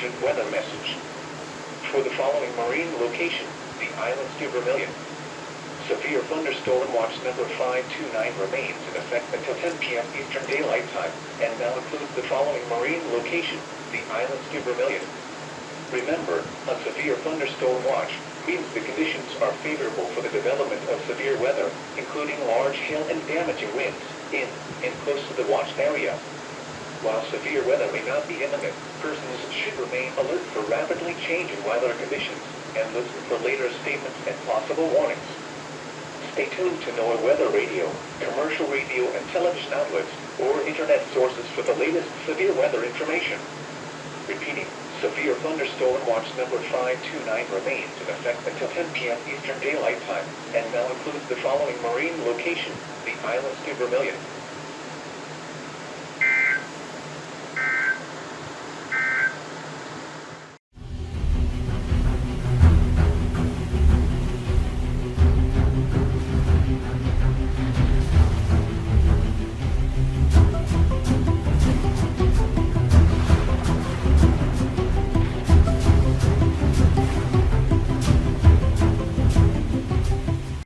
urgent weather message. For the following marine location, the islands to Vermilion. Severe Thunderstorm Watch number 529 remains in effect until 10 p.m. Eastern Daylight Time, and now includes the following marine location, the islands to Vermilion. Remember, a severe thunderstorm watch means the conditions are favorable for the development of severe weather, including large hail and damaging winds, in and close to the watched area. While severe weather may not be imminent, persons should remain alert for rapidly changing weather conditions, and listen for later statements and possible warnings. Stay tuned to NOAA Weather Radio, commercial radio and television outlets, or internet sources for the latest severe weather information. Repeating, Severe Thunderstorm Watch number 529 remains in effect until 10 p.m. Eastern Daylight Time, and now includes the following marine location, the islands to Vermilion.